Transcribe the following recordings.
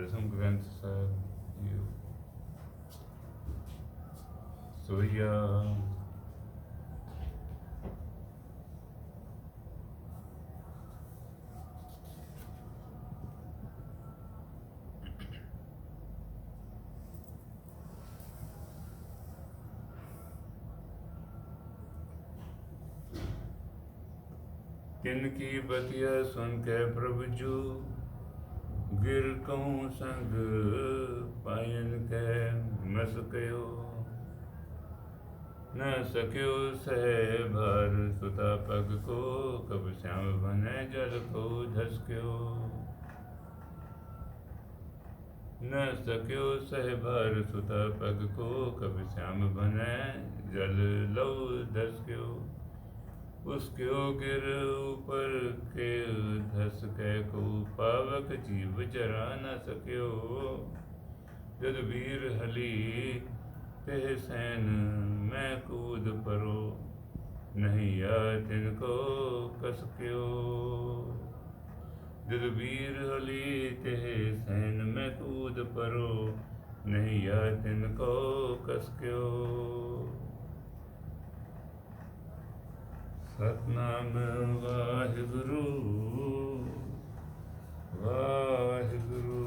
Dasam Granth Sahib JIO. ਸੋਈਆ तिनकी बतिया सुन के प्रभु जू, गिर कहूँ संग पायन के मस कयो। न सक्यो सह भार सुता पग को, कब श्याम बने जल को धसक्यो। न सक्यो सह भार सुता पग को, कब श्याम बने जल लो धसक्यो। उसक्यो गिर ऊपर के धस के को, पावक जीव जरा न सक्यो। जद वीर हली तेह सैन मैं कूद परो, नहीं या तिनको कसक्यो। जद वीर हली तेह सैन मैं कूद परो, नहीं या तिनको कसक्यो। सतनाम वाहिगुरु वाहिगुरु।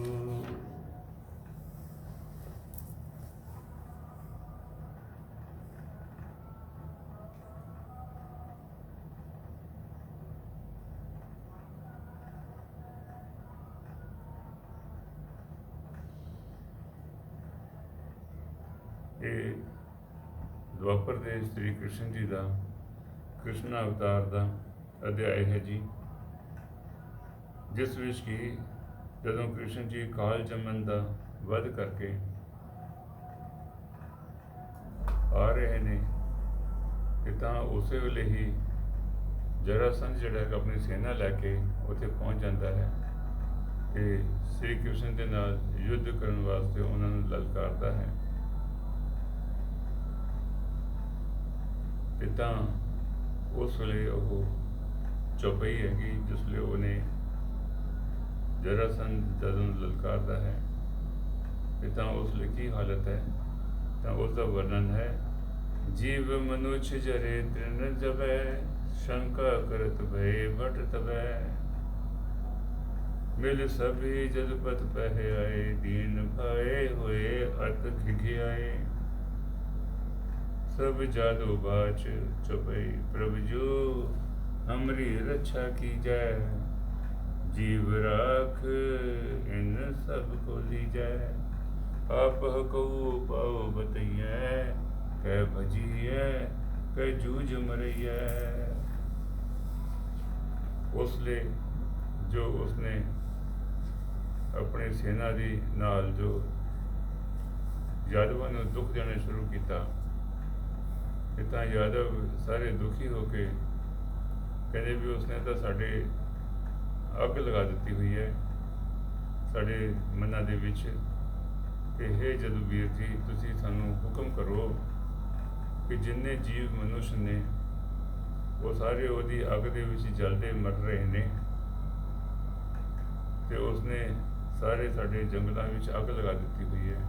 ਇਹ ਦੁਆਪਰ ਦੇ ਸ੍ਰੀ ਕ੍ਰਿਸ਼ਨ ਜੀ ਦਾ ਕ੍ਰਿਸ਼ਨ ਅਵਤਾਰ ਦਾ ਅਧਿਆਇ ਹੈ ਜੀ, ਜਿਸ ਵਿੱਚ ਕਿ ਜਦੋਂ ਕ੍ਰਿਸ਼ਨ ਜੀ ਕਾਲ ਜਮਨ ਦਾ ਵਧ ਕਰਕੇ ਆ ਰਹੇ ਨੇ ਤੇ ਤਾਂ ਉਸੇ ਵੇਲੇ ਹੀ ਜਰਾਸੰਧ ਜਿਹੜਾ ਹੈ ਆਪਣੀ ਸੈਨਾ ਲੈ ਕੇ ਉੱਥੇ ਪਹੁੰਚ ਜਾਂਦਾ ਹੈ ਤੇ ਸ੍ਰੀ ਕ੍ਰਿਸ਼ਨ ਦੇ ਨਾਲ ਯੁੱਧ ਕਰਨ ਵਾਸਤੇ ਉਹਨਾਂ ਨੂੰ ਲਲਕਾਰਦਾ ਹੈ। ਤੇ ਤਾਂ ਉਸ ਵੇਲੇ ਉਹ ਚੌਪਈ ਹੈਗੀ, ਜਿਸ ਵੇਲੇ ਉਹਨੇ ਜਰਾਸੰਧ ਜਦੋਂ ਲਲਕਾਰਦਾ ਹੈ ਤੇ ਤਾਂ ਉਸ ਲਈ ਕੀ ਹਾਲਤ ਹੈ, ਤਾਂ ਉਸ ਦਾ ਵਰਣਨ ਹੈ। ਜੀਵ ਮਨੁੱਖ ਜਰੇ ਤ੍ਰਿਣ ਜਬੈ, ਸ਼ੰਕਾ ਕਰਤ ਭਏ ਭਟ ਤਬੈ। ਮਿਲ ਸਭੀ ਜਦ ਪਤ ਪਹਿ ਆਏ, ਦੀਨ ਭਾਏ ਹੋਏ ਅਤ ਘਿਘਿਆਏ। सब जादू बाच चुपई प्रभु जो, हमरी रक्षा की जाय। जीव राख इन सब को ली जाय। आप को पाओ बतैया, कह भजिए कह जूझ मरैया। उसले जो उसने अपनी सेना दी नाल जो यादवां नूं दुख देना शुरू किया, ਤਾਂ ਯਾਦਵ ਸਾਰੇ ਦੁਖੀ ਹੋ ਕੇ ਕਹਿੰਦੇ ਵੀ ਉਸਨੇ ਤਾਂ ਸਾਡੇ ਅੱਗ ਲਗਾ ਦਿੱਤੀ ਹੋਈ ਹੈ ਸਾਡੇ ਮਨਾਂ ਦੇ ਵਿੱਚ। ਕਿ ਹੇ ਜਦੂਬੀਰ ਜੀ, ਤੁਸੀਂ ਸਾਨੂੰ ਹੁਕਮ ਕਰੋ ਕਿ ਜਿੰਨੇ ਜੀਵ ਮਨੁੱਖ ਨੇ ਉਹ ਸਾਰੇ ਉਹਦੀ ਅੱਗ ਦੇ ਵਿੱਚ ਜਲਦੇ ਮਰ ਰਹੇ ਨੇ ਤੇ ਉਸਨੇ ਸਾਰੇ ਸਾਡੇ ਜੰਗਲਾਂ ਵਿੱਚ ਅੱਗ ਲਗਾ ਦਿੱਤੀ ਹੋਈ ਹੈ।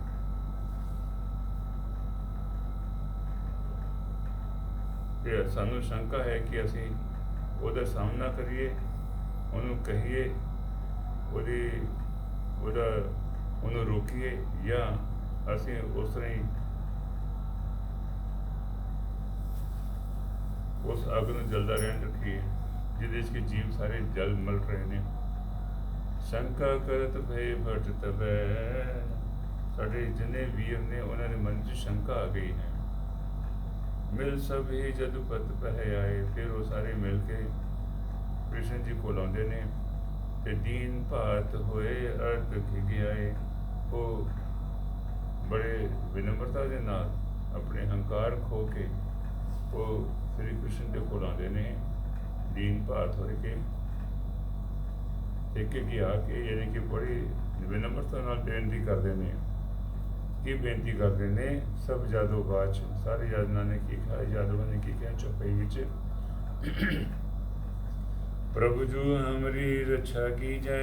ਤੇ ਸਾਨੂੰ ਸ਼ੰਕਾ ਹੈ ਕਿ ਅਸੀਂ ਉਹਦਾ ਸਾਹਮਣਾ ਕਰੀਏ, ਉਹਨੂੰ ਕਹੀਏ, ਉਹਨੂੰ ਰੋਕੀਏ, ਜਾਂ ਅਸੀਂ ਉਸ ਤਰ੍ਹਾਂ ਹੀ ਉਸ ਅੱਗ ਨੂੰ ਜਲਦਾ ਰਹਿਣ ਰੱਖੀਏ ਜਿਹਦੇ 'ਚ ਕਿ ਜੀਵ ਸਾਰੇ ਜਲ ਮਲ ਰਹੇ ਨੇ। ਸ਼ੰਕਾ ਕਰਤ ਭਏ ਭਟ ਤਬੈ। ਸਾਡੇ ਜਿੰਨੇ ਵੀਰ ਨੇ ਉਹਨਾਂ ਦੇ ਮਨ 'ਚ ਸ਼ੰਕਾ ਆ ਗਈ ਹੈ। ਮਿਲ ਸਭੀ ਜਦ ਪਤ ਪਹਿ ਆਏ। ਫਿਰ ਉਹ ਸਾਰੇ ਮਿਲ ਕੇ ਕ੍ਰਿਸ਼ਨ ਜੀ ਕੋਲ ਆਉਂਦੇ ਨੇ ਤੇ ਦੀਨ ਭਾਤ ਹੋਏ ਅਰਥ ਘਿਘਿਆਏ। ਉਹ ਬੜੇ ਵਿਨਮਰਤਾ ਦੇ ਨਾਲ ਆਪਣੇ ਹੰਕਾਰ ਖੋ ਕੇ ਉਹ ਸ੍ਰੀ ਕ੍ਰਿਸ਼ਨ ਦੇ ਕੋਲ ਆਉਂਦੇ ਨੇ ਦੀਨ ਭਾਤ ਹੋਏ ਕੇ ਇੱਕ ਆ ਕੇ, ਯਾਨੀ ਕਿ ਬੜੀ ਵਿਨਮਰਤਾ ਨਾਲ ਬੇਨਤੀ ਕਰਦੇ ਨੇ। ਕੀ ਬੇਨਤੀ ਕਰਦੇ ਨੇ? ਸਭ ਜਾਦੂ ਬਾਚ, ਸਾਰੇ ਯਾਦਵਾਂ ਨੇ ਕੀ ਕਿਹਾ, ਯਾਦਵਾਂ ਨੇ ਕੀ ਕਿਹਾ ਚੌਪਈ ਵਿੱਚ, ਪ੍ਰਭੂ ਜੂ ਹਮਰੀ ਰੱਛਾ ਕੀ ਜੈ।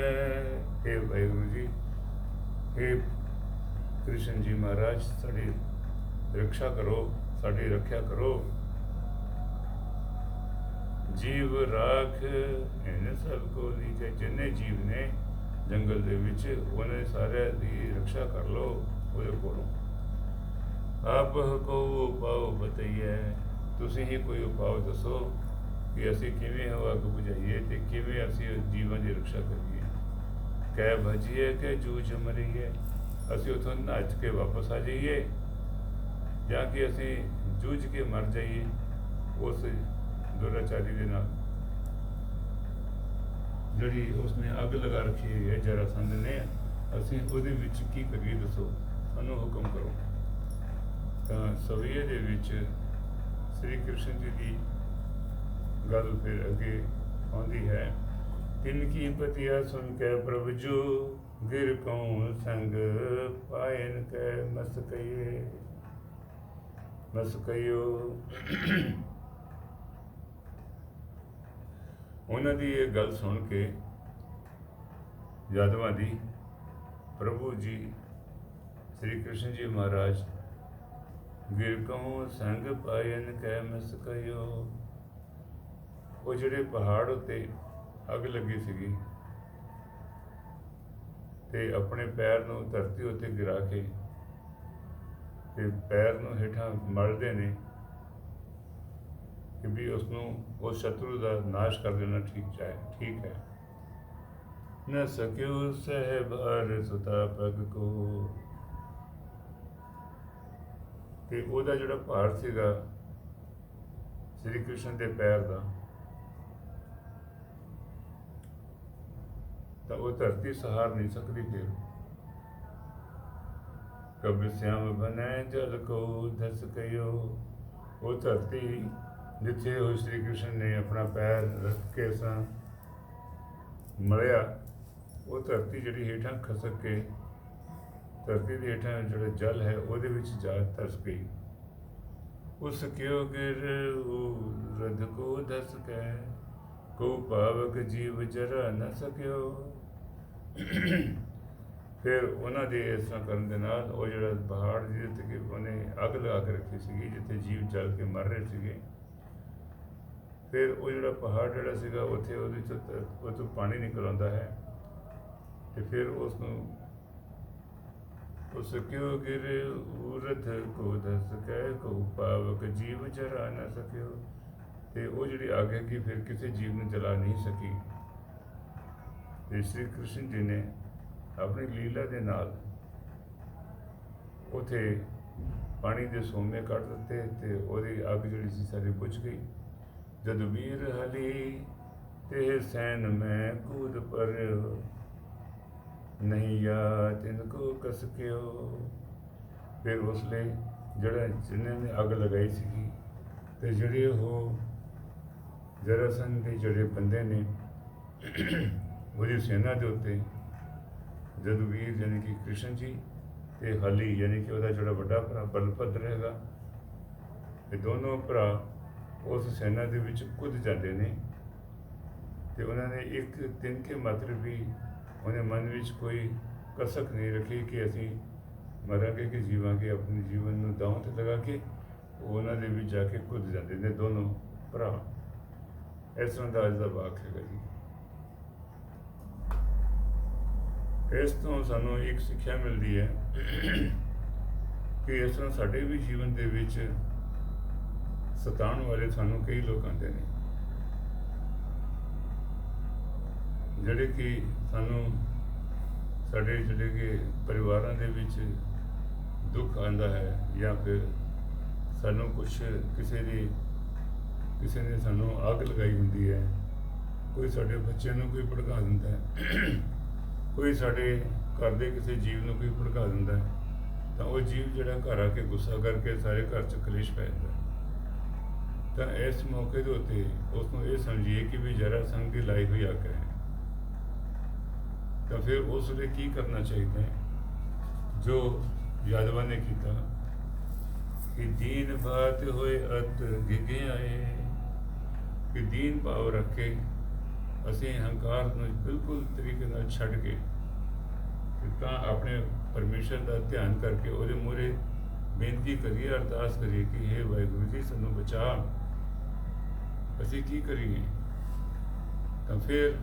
हे ਵਾਹਿਗੁਰੂ ਜੀ, हे कृष्ण जी महाराज, साड़ी रक्षा करो, साड़ी रक्षा करो। जीव राख इन सब को लीजे, जिन्ने जीव ने जंगल दे विच उन्हें सारे दी रक्षा कर लो ਉਹਦੇ ਕੋਲੋਂ। ਆਪ ਕੋ ਉਪਾਅ ਬਤਾਈਏ, ਤੁਸੀਂ ਹੀ ਕੋਈ ਉਪਾਅ ਦੱਸੋ ਕਿ ਅਸੀਂ ਕਿਵੇਂ ਉਹ ਅੱਗ ਬੁਝਾਈਏ ਤੇ ਕਿਵੇਂ ਅਸੀਂ ਜੀਵਨ ਦੀ ਰਕਸ਼ਾ ਕਰੀਏ। ਕਹਿ ਭਜੀਏ ਕਿ ਜੂਝ ਮਰੀਏ, ਅਸੀਂ ਉੱਥੋਂ ਨੱਚ ਕੇ ਵਾਪਸ ਆ ਜਾਈਏ ਜਾਂ ਕਿ ਅਸੀਂ ਜੂਝ ਕੇ ਮਰ ਜਾਈਏ ਉਸ ਦੁਰਾਚਾਰੀ ਦੇ ਨਾਲ ਜਿਹੜੀ ਉਸਨੇ ਅੱਗ ਲਗਾ ਰੱਖੀ ਹੈ ਜਰਾਸੰਧ ਨੇ। ਅਸੀਂ ਉਹਦੇ ਵਿੱਚ ਕੀ ਕਰੀਏ ਦੱਸੋ, ਸਾਨੂੰ ਹੁਕਮ ਕਰੋ। ਤਾਂ ਸਵਈਏ ਦੇ ਵਿੱਚ ਸ੍ਰੀ ਕ੍ਰਿਸ਼ਨ ਜੀ ਦੀ ਗੱਲ ਫਿਰ ਅੱਗੇ ਆਉਂਦੀ ਹੈ। ਤਿਨ ਕੀ ਪਤਿਆ ਸੁਣ ਕੇ ਪ੍ਰਭ ਜੋ ਗਿਰ ਕਉ ਸੰਗ ਪਾਇਨ ਕੈ ਮਸਕਈਏ ਮਸਕਈਓ। ਉਹਨਾਂ ਦੀ ਇਹ ਗੱਲ ਸੁਣ ਕੇ ਯਾਦਵਾਂ ਦੀ ਪ੍ਰਭੂ ਜੀ ਸ੍ਰੀ ਕ੍ਰਿਸ਼ਨ ਜੀ ਮਹਾਰਾਜ ਗਿਰ ਕਉ ਸੰਗ ਪਾਇਨ ਕੈ ਮਸਕਈਓ। ਉਹ ਜਿਹੜੇ ਪਹਾੜ ਉੱਤੇ ਅੱਗ ਲੱਗੀ ਸੀਗੀ ਤੇ ਆਪਣੇ ਪੈਰ ਨੂੰ ਧਰਤੀ ਉੱਤੇ ਗਿਰਾ ਕੇ ਤੇ ਪੈਰ ਨੂੰ ਹੇਠਾਂ ਮਲਦੇ ਨੇ ਕਿ ਵੀ ਉਸਨੂੰ ਉਸ ਸ਼ਤਰੂ ਦਾ ਨਾਸ਼ ਕਰ ਦੇਣਾ ਠੀਕ ਹੈ। न सक्यो सह भार सुता पग को। ਤੇ ਉਹਦਾ ਜਿਹੜਾ ਭਾਰ ਸੀਗਾ ਸ੍ਰੀ ਕ੍ਰਿਸ਼ਨ ਦੇ ਪੈਰ ਦਾ, ਤਾਂ ਉਹ ਧਰਤੀ ਸਹਾਰ ਨਹੀਂ ਸਕਦੀ। ਫਿਰ ਕਬ ਸਿਆਮ ਬਨੈ ਜਲ ਕੋ ਧਸ ਕਯੋ। ਉਹ ਧਰਤੀ ਜਿੱਥੇ ਉਹ ਸ੍ਰੀ ਕ੍ਰਿਸ਼ਨ ਨੇ ਆਪਣਾ ਪੈਰ ਰੱਖ ਕੇ ਸਾਂ ਮਲਿਆ, ਉਹ ਧਰਤੀ ਜਿਹੜੀ ਹੇਠਾਂ ਖਸਕ ਕੇ ਧਰਤੀ ਦੇ ਹੇਠਾਂ ਜਿਹੜਾ ਜਲ ਹੈ ਉਹਦੇ ਵਿੱਚ ਜਾ ਧਸ ਗਈ। ਉਸ ਕਿਉ ਗਿਰ ਰਧ ਕੋ ਧਸ ਕੈ ਕੋ ਪਾਵਕ ਜੀਵ ਜਰਾ ਨ ਸਕਿਓ। ਫਿਰ ਉਹਨਾਂ ਦੇ ਇਸ ਤਰ੍ਹਾਂ ਕਰਨ ਦੇ ਨਾਲ ਉਹ ਜਿਹੜਾ ਪਹਾੜ ਜਿਹਦੇ ਤੇ ਉਹਨੇ ਅੱਗ ਲਗਾ ਕੇ ਰੱਖੀ ਸੀਗੀ, ਜਿੱਥੇ ਜੀਵ ਜਲ ਕੇ ਮਰ ਰਹੇ ਸੀਗੇ, ਫਿਰ ਉਹ ਜਿਹੜਾ ਪਹਾੜ ਜਿਹੜਾ ਸੀਗਾ ਉੱਥੇ ਉਹਦੇ 'ਚ ਉਹ ਤੋਂ ਪਾਣੀ ਨਿਕਲ ਆਉਂਦਾ ਹੈ ਤੇ ਫਿਰ ਉਸ ਨੂੰ ਉਸ ਕਿਉ ਗਿਰ ਉਰਧ ਕੋ ਧਸ ਕੈ ਕੋ ਪਾਵਕ ਜੀਵ ਜਰਾ ਨਾ ਸਕਿਓ। ਤੇ ਉਹ ਜਿਹੜੀ ਅੱਗ ਹੈਗੀ ਫਿਰ ਕਿਸੇ ਜੀਵ ਨੂੰ ਜਲਾ ਨਹੀਂ ਸਕੀ। ਤੇ ਸ਼੍ਰੀ ਕ੍ਰਿਸ਼ਨ ਜੀ ਨੇ ਆਪਣੀ ਲੀਲਾ ਦੇ ਨਾਲ ਉੱਥੇ ਪਾਣੀ ਦੇ ਸੋਮੇ ਕੱਢ ਦਿੱਤੇ ਤੇ ਉਹਦੀ ਅੱਗ ਜਿਹੜੀ ਸੀ ਸਾਰੀ ਬੁਝ ਗਈ। ਜਦ ਵੀਰ ਹਲੀ ਤੇ ਸੈਨ ਮੈਂ ਕੂਦ ਪਰ ਨਹੀਂ ਯਾ ਤਿਨ ਕੋ ਕਸ ਕਿਓ। ਫਿਰ ਉਸ ਲਈ ਜਿਹਨਾਂ ਨੇ ਅੱਗ ਲਗਾਈ ਸੀਗੀ ਤੇ ਜਿਹੜੇ ਉਹ ਜਰਾਸੰਧ ਦੇ ਜਿਹੜੇ ਬੰਦੇ ਨੇ ਉਹਦੀ ਸੈਨਾ ਦੇ ਉੱਤੇ ਜਦ ਵੀਰ ਯਾਨੀ ਕਿ ਕ੍ਰਿਸ਼ਨ ਜੀ ਤੇ ਹਲੀ ਯਾਨੀ ਕਿ ਉਹਦਾ ਜਿਹੜਾ ਵੱਡਾ ਭਰਾ ਬਲਭਦਰ ਹੈਗਾ, ਇਹ ਦੋਨੋਂ ਭਰਾ ਉਸ ਸੈਨਾ ਦੇ ਵਿੱਚ ਕੁੱਦ ਜਾਂਦੇ ਨੇ। ਤੇ ਉਹਨਾਂ ਨੇ ਇੱਕ ਤਿਨਕੇ ਮਾਤਰ ਵੀ ਉਹਨੇ ਮਨ ਵਿੱਚ ਕੋਈ ਕਸਕ ਨਹੀਂ ਰੱਖੀ ਕਿ ਅਸੀਂ ਮਰਾਂਗੇ ਕਿ ਜੀਵਾਂਗੇ। ਆਪਣੇ ਜੀਵਨ ਨੂੰ ਦਾਅ 'ਤੇ ਲਗਾ ਕੇ ਉਹਨਾਂ ਦੇ ਵਿੱਚ ਜਾ ਕੇ ਕੁੱਦ ਜਾਂਦੇ ਨੇ ਦੋਨੋਂ ਭਰਾ। ਇਸ ਤਰ੍ਹਾਂ ਦਾ ਅੱਜ ਦਾ ਵਾਕ ਹੈਗਾ ਜੀ। ਇਸ ਤੋਂ ਸਾਨੂੰ ਇੱਕ ਸਿੱਖਿਆ ਮਿਲਦੀ ਹੈ ਕਿ ਇਸ ਤਰ੍ਹਾਂ ਸਾਡੇ ਵੀ ਜੀਵਨ ਦੇ ਵਿੱਚ ਸਤਾਉਣ ਵਾਲੇ ਸਾਨੂੰ ਕਈ ਲੋਕ ਆਉਂਦੇ ਨੇ, ਜਿਹੜੇ ਕਿ ਸਾਨੂੰ ਸਾਡੇ ਜਿਹੜੇ ਕਿ ਪਰਿਵਾਰਾਂ ਦੇ ਵਿੱਚ ਦੁੱਖ ਆਉਂਦਾ ਹੈ ਜਾਂ ਫਿਰ ਸਾਨੂੰ ਕੁਛ ਕਿਸੇ ਨੇ ਸਾਨੂੰ ਅੱਗ ਲਗਾਈ ਹੁੰਦੀ ਹੈ, ਕੋਈ ਸਾਡੇ ਬੱਚਿਆਂ ਨੂੰ ਕੋਈ ਭੜਕਾ ਦਿੰਦਾ ਹੈ, ਕੋਈ ਸਾਡੇ ਘਰ ਦੇ ਕਿਸੇ ਜੀਵ ਨੂੰ ਕੋਈ ਭੜਕਾ ਦਿੰਦਾ ਹੈ, ਤਾਂ ਉਹ ਜੀਵ ਜਿਹੜਾ ਘਰ ਆ ਕੇ ਗੁੱਸਾ ਕਰਕੇ ਸਾਰੇ ਘਰ 'ਚ ਕਲੇਸ਼ ਪੈ ਜਾਂਦਾ। ਤਾਂ ਇਸ ਮੌਕੇ ਦੇ ਉੱਤੇ ਉਸ ਨੂੰ ਇਹ ਸਮਝੀਏ ਕਿ ਵੀ ਜਰਾਸੰਧ ਦੀ ਲਾਈ ਹੋਈ ਅੱਗ ਹੈ। ਤਾਂ ਫਿਰ ਉਸ ਲਈ ਕੀ ਕਰਨਾ ਚਾਹੀਦਾ ਹੈ ਜੋ ਯਾਦਵਾਂ ਨੇ ਕੀਤਾ ਕਿ ਦੀਨ ਬਾਤ ਹੋਏ ਅਤ ਗਿਗੇ ਆਏ, ਕਿ ਦੀਨ ਭਾਵ ਰੱਖ ਕੇ ਅਸੀਂ ਹੰਕਾਰ ਨੂੰ ਬਿਲਕੁਲ ਤਰੀਕੇ ਨਾਲ ਛੱਡ ਕੇ ਤਾਂ ਆਪਣੇ ਪਰਮੇਸ਼ਰ ਦਾ ਧਿਆਨ ਕਰਕੇ ਉਹਦੇ ਮੂਹਰੇ ਬੇਨਤੀ ਕਰੀਏ, ਅਰਦਾਸ ਕਰੀਏ ਕਿ ਹੇ ਵਾਹਿਗੁਰੂ ਜੀ ਸਾਨੂੰ ਬਚਾ, ਅਸੀਂ ਕੀ ਕਰੀਏ। ਤਾਂ ਫਿਰ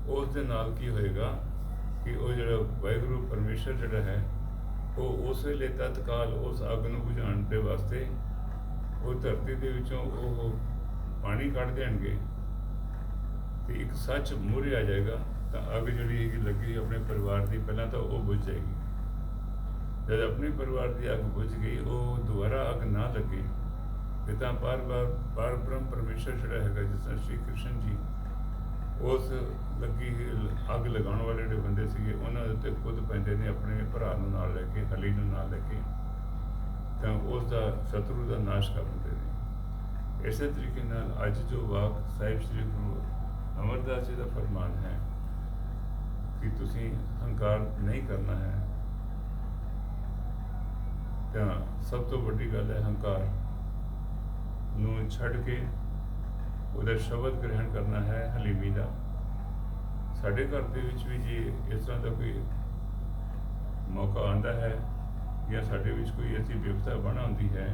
ਉਸ ਦੇ ਨਾਲ ਕੀ ਹੋਏਗਾ ਕਿ ਉਹ ਜਿਹੜਾ ਵਾਹਿਗੁਰੂ ਪਰਮੇਸ਼ਰ ਜਿਹੜਾ ਹੈ ਉਹ ਉਸ ਵੇਲੇ ਤਤਕਾਲ ਉਸ ਅੱਗ ਨੂੰ ਬੁਝਾਉਣ ਦੇ ਵਾਸਤੇ ਉਹ ਧਰਤੀ ਦੇ ਵਿੱਚੋਂ ਉਹ ਪਾਣੀ ਕੱਢ ਦੇਣਗੇ ਤੇ ਇੱਕ ਸੱਚ ਮੂਹਰੇ ਆ ਜਾਏਗਾ। ਤਾਂ ਅੱਗ ਜਿਹੜੀ ਹੈਗੀ ਲੱਗੀ ਆਪਣੇ ਪਰਿਵਾਰ ਦੀ, ਪਹਿਲਾਂ ਤਾਂ ਉਹ ਬੁਝ ਜਾਏਗੀ। ਜਦ ਆਪਣੇ ਪਰਿਵਾਰ ਦੀ ਅੱਗ ਬੁਝ ਗਈ, ਉਹ ਦੁਬਾਰਾ ਅੱਗ ਨਾ ਲੱਗੇ ਤੇ ਤਾਂ ਪਰ ਬ੍ਰਹਮ ਪਰਮੇਸ਼ਰ ਜਿਹੜਾ ਹੈਗਾ, ਜਿਸ ਤਰ੍ਹਾਂ ਸ਼੍ਰੀ ਕ੍ਰਿਸ਼ਨ ਜੀ ਉਸ ਲੱਗੀ ਅੱਗ ਲਗਾਉਣ ਵਾਲੇ ਜਿਹੜੇ ਬੰਦੇ ਸੀਗੇ ਉਹਨਾਂ ਦੇ ਉੱਤੇ ਖੁਦ ਪੈਂਦੇ ਨੇ, ਆਪਣੇ ਭਰਾ ਨੂੰ ਨਾਲ ਲੈ ਕੇ, ਹਲੀ ਨੂੰ ਨਾਲ ਲੈ ਕੇ, ਤਾਂ ਉਸ ਦਾ ਸ਼ਤਰੂ ਦਾ ਨਾਸ਼ ਕਰ ਦਿੰਦੇ ਨੇ। ਇਸੇ ਤਰੀਕੇ ਨਾਲ ਅੱਜ ਜੋ ਵਾਕ ਸਾਹਿਬ ਸ਼੍ਰੀ ਗੁਰੂ ਅਮਰਦਾਸ ਜੀ ਦਾ ਫਰਮਾਨ ਹੈ ਕਿ ਤੁਸੀਂ ਹੰਕਾਰ ਨਹੀਂ ਕਰਨਾ ਹੈ, ਤਾਂ ਸਭ ਤੋਂ ਵੱਡੀ ਗੱਲ ਹੈ ਹੰਕਾਰ ਨੂੰ ਛੱਡ ਕੇ ਉਹਦਾ ਸ਼ਬਦ ਗ੍ਰਹਿਣ ਕਰਨਾ ਹੈ, ਹਲੀਮੀ ਦਾ। ਸਾਡੇ ਘਰ ਦੇ ਵਿੱਚ ਵੀ ਜੇ ਇਸ ਤਰ੍ਹਾਂ ਦਾ ਕੋਈ ਮੌਕਾ ਆਉਂਦਾ ਹੈ ਜਾਂ ਸਾਡੇ ਵਿੱਚ ਕੋਈ ਐਸੀ ਵਿਵਸਥਾ ਬਣਾ ਹੁੰਦੀ ਹੈ,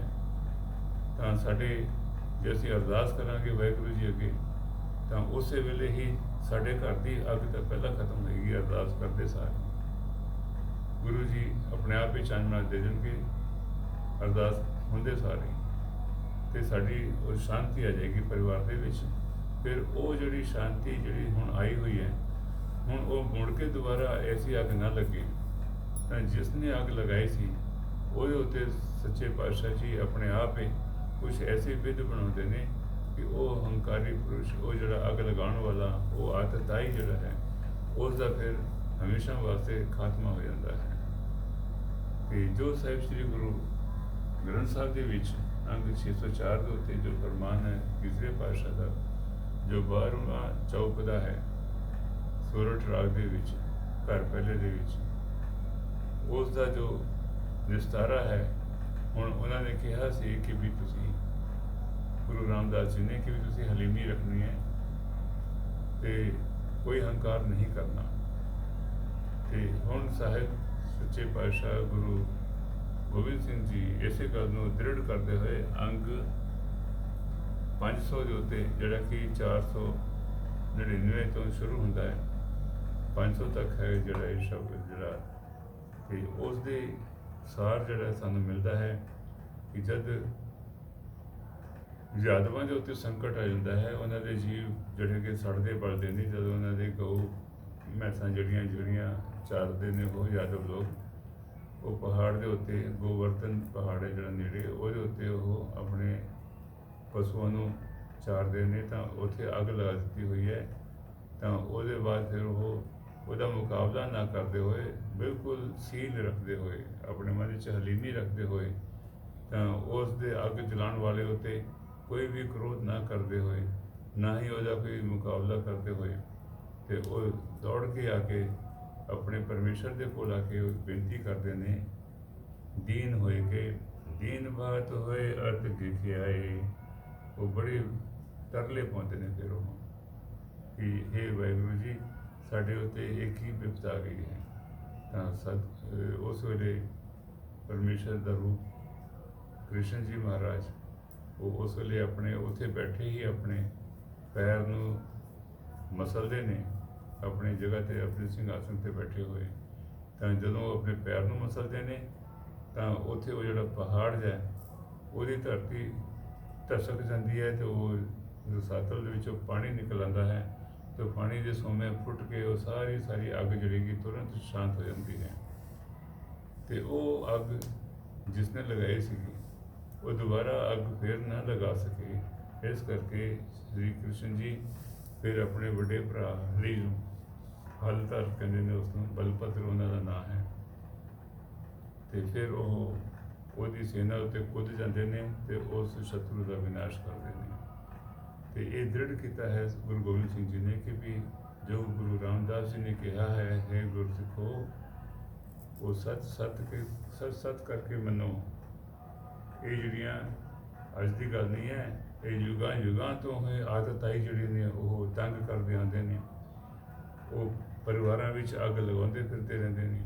ਤਾਂ ਜੇ ਅਸੀਂ ਅਰਦਾਸ ਕਰਾਂਗੇ ਵਾਹਿਗੁਰੂ ਜੀ ਅੱਗੇ, ਤਾਂ ਉਸੇ ਵੇਲੇ ਹੀ ਸਾਡੇ ਘਰ ਦੀ ਅੱਗ ਤਾਂ ਪਹਿਲਾਂ ਖਤਮ ਹੋਏਗੀ। ਅਰਦਾਸ ਕਰਦੇ ਸਾਰ ਗੁਰੂ ਜੀ ਆਪਣੇ ਆਪ ਹੀ ਚਾਨਣਾ ਦੇ ਦੇਣਗੇ, ਅਰਦਾਸ ਹੁੰਦੇ ਸਾਰੇ, ਤੇ ਸਾਡੀ ਉਹ ਸ਼ਾਂਤੀ ਆ ਜਾਏਗੀ ਪਰਿਵਾਰ ਦੇ ਵਿੱਚ। ਫਿਰ ਉਹ ਜਿਹੜੀ ਸ਼ਾਂਤੀ ਜਿਹੜੀ ਹੁਣ ਆਈ ਹੋਈ ਹੈ, ਹੁਣ ਉਹ ਮੁੜ ਕੇ ਦੁਬਾਰਾ ਐਸੀ ਅੱਗ ਨਾ ਲੱਗੇ। ਤਾਂ ਜਿਸ ਨੇ ਅੱਗ ਲਗਾਈ ਸੀ ਉਹਦੇ ਉੱਤੇ ਸੱਚੇ ਪਾਤਸ਼ਾਹ ਜੀ ਆਪਣੇ ਆਪ ਹੀ ਕੁਛ ਐਸੇ ਵਿਧ ਬਣਾਉਂਦੇ ਨੇ ਕਿ ਉਹ ਹੰਕਾਰੀ ਪੁਰਸ਼, ਉਹ ਜਿਹੜਾ ਅੱਗ ਲਗਾਉਣ ਵਾਲਾ, ਉਹ ਆਤਤਾਈ ਜਿਹੜਾ ਹੈ, ਉਸ ਦਾ ਫਿਰ ਹਮੇਸ਼ਾ ਵਾਸਤੇ ਖਾਤਮਾ ਹੋ ਜਾਂਦਾ ਹੈ। ਕਿ ਜੋ ਸਾਹਿਬ ਸ੍ਰੀ ਗੁਰੂ ਗ੍ਰੰਥ ਸਾਹਿਬ ਦੇ ਵਿੱਚ ਅੰਗ 604 ਦੇ ਉੱਤੇ ਜੋ ਫਰਮਾਨ ਹੈ ਤੀਸਰੇ ਪਾਤਸ਼ਾਹ ਦਾ, ਜੋ 12ਵਾਂ ਚੌਕ ਦਾ ਹੈ ਸੋਰਠ ਰਾਗ ਦੇ ਵਿੱਚ, ਘਰ ਪਹਿਲੇ ਦੇ ਵਿੱਚ, ਉਸ ਦਾ ਜੋ ਨਿਸਤਾਰਾ ਹੈ। ਹੁਣ ਉਹਨਾਂ ਨੇ ਕਿਹਾ ਸੀ ਕਿ ਵੀ ਤੁਸੀਂ, ਗੁਰੂ ਰਾਮਦਾਸ ਜੀ ਨੇ, ਕਿ ਵੀ ਤੁਸੀਂ ਹਲੀਮੀ ਰੱਖਣੀ ਹੈ ਤੇ ਕੋਈ ਹੰਕਾਰ ਨਹੀਂ ਕਰਨਾ। ਤੇ ਹੁਣ ਸਾਹਿਬ ਸੱਚੇ ਪਾਤਸ਼ਾਹ ਗੁਰੂ ਗੋਬਿੰਦ ਸਿੰਘ ਜੀ ਇਸੇ ਗੱਲ ਨੂੰ ਦ੍ਰਿੜ ਕਰਦੇ ਹੋਏ ਅੰਗ 500 ਦੇ ਉੱਤੇ, ਜਿਹੜਾ ਕਿ 499 ਤੋਂ ਸ਼ੁਰੂ ਹੁੰਦਾ ਹੈ, 500 ਤੱਕ ਹੈ ਜਿਹੜਾ ਇਹ ਸ਼ਬਦ ਜਿਹੜਾ, ਤੇ ਉਸ ਦੇ ਸਾਰ ਜਿਹੜਾ ਸਾਨੂੰ ਮਿਲਦਾ ਹੈ ਕਿ ਜਦ ਯਾਦਵਾਂ ਦੇ ਉੱਤੇ ਸੰਕਟ ਆ ਜਾਂਦਾ ਹੈ, ਉਹਨਾਂ ਦੇ ਜੀਵ ਜਿਹੜੇ ਕਿ ਸੜਦੇ ਬਲਦੇ ਨੇ, ਜਦੋਂ ਉਹਨਾਂ ਦੇ ਗਊ ਮੈਸਾਂ ਜਿਹੜੀਆਂ ਚਾਰਦੇ ਨੇ ਉਹ ਯਾਦਵ ਲੋਕ, ਉਹ ਪਹਾੜ ਦੇ ਉੱਤੇ, ਗੋਵਰਧਨ ਪਹਾੜ ਹੈ ਜਿਹੜਾ ਨੇੜੇ, ਉਹਦੇ ਉੱਤੇ ਉਹ ਆਪਣੇ ਪਸ਼ੂਆਂ ਨੂੰ ਚਾਰਦੇ ਨੇ। ਤਾਂ ਉੱਥੇ ਅੱਗ ਲਗਾ ਦਿੱਤੀ ਹੋਈ ਹੈ। ਤਾਂ ਉਹਦੇ ਬਾਅਦ ਫਿਰ ਉਹ ਉਹਦਾ ਮੁਕਾਬਲਾ ਨਾ ਕਰਦੇ ਹੋਏ, ਬਿਲਕੁਲ ਸੀਲ ਰੱਖਦੇ ਹੋਏ, ਆਪਣੇ ਮਨ ਵਿੱਚ ਹਲੀਮੀ ਰੱਖਦੇ ਹੋਏ, ਤਾਂ ਉਸ ਦੇ ਅੱਗ ਜਲਾਉਣ ਵਾਲੇ ਉੱਤੇ ਕੋਈ ਵੀ ਕ੍ਰੋਧ ਨਾ ਕਰਦੇ ਹੋਏ, ਨਾ ਹੀ ਉਹਦਾ ਕੋਈ ਮੁਕਾਬਲਾ ਕਰਦੇ ਹੋਏ, ਤੇ ਉਹ ਦੌੜ ਕੇ ਆ ਕੇ ਆਪਣੇ ਪਰਮੇਸ਼ਰ ਦੇ ਕੋਲ ਆ ਕੇ ਬੇਨਤੀ ਕਰਦੇ ਨੇ, ਦੀਨ ਹੋਏ ਕਿ ਦੀਨ ਬਾਤ ਹੋਏ ਅਰਥ ਦਿਖਿਆਏ। ਉਹ ਬੜੇ ਤਰਲੇ ਪਾਉਂਦੇ ਨੇ ਫਿਰ ਉਹ ਕਿ ਹੇ ਵਾਹਿਗੁਰੂ ਜੀ, ਸਾਡੇ ਉੱਤੇ ਇੱਕ ਹੀ ਵਿਪਤਾ ਆ ਗਈ ਹੈ। ਤਾਂ ਉਸ ਵੇਲੇ ਪਰਮੇਸ਼ਰ ਦਾ ਰੂਪ ਕ੍ਰਿਸ਼ਨ ਜੀ ਮਹਾਰਾਜ, ਉਹ ਉਸ ਵੇਲੇ ਆਪਣੇ ਉੱਥੇ ਬੈਠੇ ਹੀ ਆਪਣੇ ਪੈਰ ਨੂੰ ਮਸਲਦੇ ਨੇ, ਆਪਣੀ ਜਗ੍ਹਾ 'ਤੇ, ਆਪਣੇ ਸਿੰਘਾਸਨ 'ਤੇ ਬੈਠੇ ਹੋਏ। ਤਾਂ ਜਦੋਂ ਉਹ ਆਪਣੇ ਪੈਰ ਨੂੰ ਮਸਲਦੇ ਨੇ, ਤਾਂ ਉੱਥੇ ਉਹ ਜਿਹੜਾ ਪਹਾੜ ਹੈ ਉਹਦੀ ਧਰਤੀ ਧਸਕ ਜਾਂਦੀ ਹੈ, ਅਤੇ ਉਹ ਰਸਾਤਲ ਦੇ ਵਿੱਚੋਂ ਪਾਣੀ ਨਿਕਲ ਆਉਂਦਾ ਹੈ, ਅਤੇ ਪਾਣੀ ਦੇ ਸੋਮੇ ਫੁੱਟ ਕੇ ਉਹ ਸਾਰੀ ਅੱਗ ਜਿਹੜੀ ਤੁਰੰਤ ਸ਼ਾਂਤ ਹੋ ਜਾਂਦੀ ਹੈ। ਅਤੇ ਉਹ ਅੱਗ ਜਿਸ ਨੇ ਲਗਾਈ ਸੀਗੀ, ਉਹ ਦੁਬਾਰਾ ਅੱਗ ਫਿਰ ਨਾ ਲਗਾ ਸਕੇ। ਇਸ ਕਰਕੇ ਸ਼੍ਰੀ ਕ੍ਰਿਸ਼ਨ ਜੀ ਫਿਰ ਆਪਣੇ ਵੱਡੇ ਭਰਾ ਹਰੀ ਨੂੰ, ਹਲਧਰ ਕਹਿੰਦੇ ਨੇ ਉਸਨੂੰ, ਬਲਭਦਰ ਉਹਨਾਂ ਦਾ ਨਾਂ ਹੈ, ਅਤੇ ਫਿਰ ਉਹ ਉਹਦੀ ਸੈਨਾ ਉੱਤੇ ਕੁੱਦ ਜਾਂਦੇ ਨੇ ਅਤੇ ਉਸ ਸ਼ਤਰੂ ਦਾ ਵਿਨਾਸ਼ ਕਰਦੇ ਨੇ। ਅਤੇ ਇਹ ਦ੍ਰਿੜ ਕੀਤਾ ਹੈ ਗੁਰੂ ਗੋਬਿੰਦ ਸਿੰਘ ਜੀ ਨੇ ਕਿ ਵੀ ਜੋ ਗੁਰੂ ਰਾਮਦਾਸ ਜੀ ਨੇ ਕਿਹਾ ਹੈ ਗੁਰਸਿੱਖੋ, ਉਹ ਸੱਚ ਕਰਕੇ ਮੰਨੋ। ਇਹ ਜਿਹੜੀਆਂ ਅੱਜ ਦੀ ਗੱਲ ਨਹੀਂ ਹੈ, ਇਹ ਯੁਗਾਂ ਤੋਂ ਇਹ ਆਦਤ ਆਈ ਜਿਹੜੀ ਨੇ ਉਹ ਤੰਗ ਕਰਦੇ ਆਉਂਦੇ ਨੇ। ਉਹ ਪਰਿਵਾਰਾਂ ਵਿੱਚ ਅੱਗ ਲਗਾਉਂਦੇ ਫਿਰਦੇ ਰਹਿੰਦੇ ਨੇ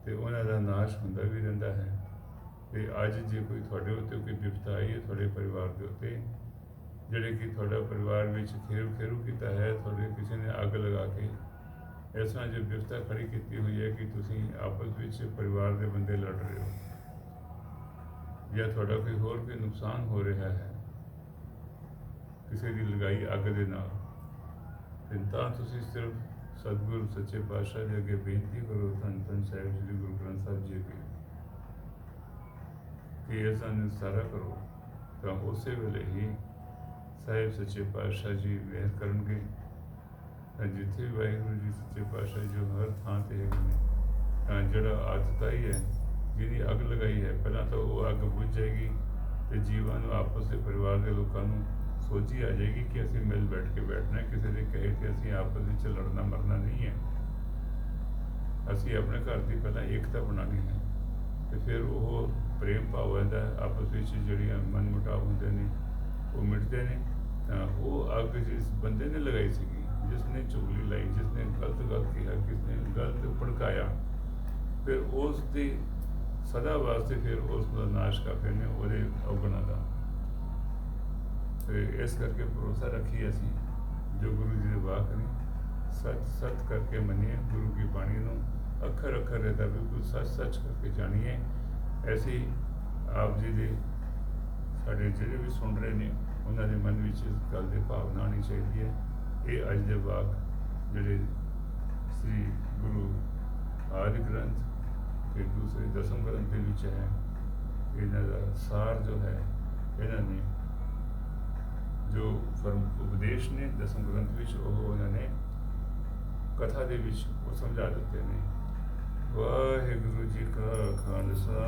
ਤੇ ਉਹਨਾਂ ਦਾ ਨਾਸ਼ ਹੁੰਦਾ ਵੀ ਰਹਿੰਦਾ ਹੈ। ਤੇ ਅੱਜ ਜੇ ਕੋਈ ਤੁਹਾਡੇ ਉੱਤੇ ਕੋਈ ਵਿਪਤਾ ਆਈ ਹੈ ਤੁਹਾਡੇ ਪਰਿਵਾਰ ਦੇ ਉੱਤੇ, ਜਿਹੜੇ ਕਿ ਤੁਹਾਡਾ ਪਰਿਵਾਰ ਵਿੱਚ ਖੇਰੂ ਕੀਤਾ ਹੈ, ਤੁਹਾਡੇ ਕਿਸੇ ਨੇ ਅੱਗ ਲਗਾ ਕੇ ਇਸ ਤਰ੍ਹਾਂ ਜੋ ਵਿਪਤਾ ਖੜੀ ਕੀਤੀ ਹੋਈ ਹੈ ਕਿ ਤੁਸੀਂ ਆਪਸ ਵਿੱਚ ਪਰਿਵਾਰ ਦੇ ਬੰਦੇ ਲੜ ਰਹੇ ਹੋ ਜਾਂ ਤੁਹਾਡਾ ਕੋਈ ਹੋਰ ਕੋਈ ਨੁਕਸਾਨ ਹੋ ਰਿਹਾ ਹੈ ਕਿਸੇ ਦੀ ਲਗਾਈ ਅੱਗ ਦੇ ਨਾਲ, ਤੇ ਤਾਂ ਤੁਸੀਂ ਸਿਰਫ ਸਤਿਗੁਰੂ ਸੱਚੇ ਪਾਤਸ਼ਾਹ ਦੇ ਅੱਗੇ ਬੇਨਤੀ ਕਰੋ, ਧੰਨ ਧੰਨ ਸਾਹਿਬ ਸ੍ਰੀ ਗੁਰੂ ਗ੍ਰੰਥ ਸਾਹਿਬ ਜੀ ਅੱਗੇ, ਕਿ ਇਸ ਦਾ ਨਿਸਤਾਰਾ ਕਰੋ। ਤਾਂ ਉਸੇ ਵੇਲੇ ਹੀ ਸਾਹਿਬ ਸੱਚੇ ਪਾਤਸ਼ਾਹ ਜੀ ਮਿਹਰ ਕਰਨਗੇ। ਤਾਂ ਜਿੱਥੇ ਵੀ ਵਾਹਿਗੁਰੂ ਜੀ ਸੱਚੇ ਪਾਤਸ਼ਾਹ ਜੋ ਹਰ ਥਾਂ 'ਤੇ ਹੈਗੇ ਨੇ, ਤਾਂ ਜਿਹੜਾ ਆਤਤਾਈ ਹੈ ਜਿਹਦੀ ਅੱਗ ਲਗਾਈ ਹੈ, ਪਹਿਲਾਂ ਤਾਂ ਉਹ ਅੱਗ ਬੁਝ ਜਾਏਗੀ ਤੇ ਜੀਵਾਂ ਨੂੰ ਆਪਸ ਦੇ ਪਰਿਵਾਰ ਦੇ ਲੋਕਾਂ ਨੂੰ ਸੋਝੀ ਆ ਜਾਏਗੀ ਕਿ ਅਸੀਂ ਮਿਲ ਬੈਠ ਕੇ ਬੈਠਣਾ, ਕਿਸੇ ਦੇ ਕਹੇ ਤੇ ਅਸੀਂ ਆਪਸ ਵਿੱਚ ਲੜਨਾ ਮਰਨਾ ਨਹੀਂ ਹੈ। ਅਸੀਂ ਆਪਣੇ ਘਰ ਦੀ ਪਹਿਲਾਂ ਏਕਤਾ ਬਣਾਉਣੀ ਹੈ ਤੇ ਫਿਰ ਉਹ ਪ੍ਰੇਮ ਭਾਵ ਦਾ ਆਪਸ ਵਿੱਚ ਜਿਹੜੀਆਂ ਮਨ ਮੁਟਾਵ ਹੁੰਦੇ ਨੇ ਉਹ ਮਿਟਦੇ ਨੇ। ਤਾਂ ਉਹ ਅੱਗ ਜਿਸ ਬੰਦੇ ਨੇ ਲਗਾਈ ਸੀਗੀ, ਜਿਸ ਨੇ ਚੁਗਲੀ ਲਾਈ, ਜਿਸ ਨੇ ਗਲਤ ਗੱਲ ਕਿਹਾ, ਕਿਸ ਨੇ ਗਲਤ ਭੜਕਾਇਆ, ਫਿਰ ਉਸ ਦੀ ਸਦਾ ਵਾਸਤੇ ਫਿਰ ਉਸ ਦਾ ਨਾਸ਼ ਕਰਦੇ ਨੇ ਉਹਦੇ ਔਗਣਾਂ ਦਾ। ਤੇ ਇਸ ਕਰਕੇ ਭਰੋਸਾ ਰੱਖੀਏ ਅਸੀਂ ਜੋ ਗੁਰੂ ਜੀ ਦੇ ਵਾਕ ਨੇ, ਸੱਚ ਕਰਕੇ ਮੰਨੀਏ, ਗੁਰੂ ਕੀ ਬਾਣੀ ਨੂੰ ਅੱਖਰ ਅੱਖਰ ਦਾ ਬਿਲਕੁਲ ਸੱਚ ਕਰਕੇ ਜਾਣੀਏ। ਐਸੀ ਆਪ ਜੀ ਦੇ ਸਾਡੇ ਜਿਹੜੇ ਵੀ ਸੁਣ ਰਹੇ ਨੇ ਉਹਨਾਂ ਦੇ ਮਨ ਵਿੱਚ ਇਸ ਗੱਲ ਦੀ ਭਾਵਨਾ ਆਉਣੀ ਚਾਹੀਦੀ ਹੈ। ਇਹ ਅੱਜ ਦੇ ਵਾਕ ਜਿਹੜੇ ਸ੍ਰੀ ਗੁਰੂ ਆਦਿ ਗ੍ਰੰਥ ਤੇ ਦੂਸਰੇ ਦਸਮ ਗ੍ਰੰਥ ਦੇ ਵਿੱਚ ਹੈ, ਇਹਨਾਂ ਦਾ ਸਾਰ ਜੋ ਹੈ, ਇਹਨਾਂ ਨੇ ਜੋ ਉਪਦੇਸ਼ ਨੇ ਦਸਮ ਗ੍ਰੰਥ ਵਿੱਚ ਉਹ ਉਹਨਾਂ ਨੇ ਕਥਾ ਦੇ ਵਿੱਚ ਉਹ ਸਮਝਾ ਦਿੱਤੇ ਨੇ। ਵਾਹਿਗੁਰੂ ਜੀ ਕਾ ਖਾਲਸਾ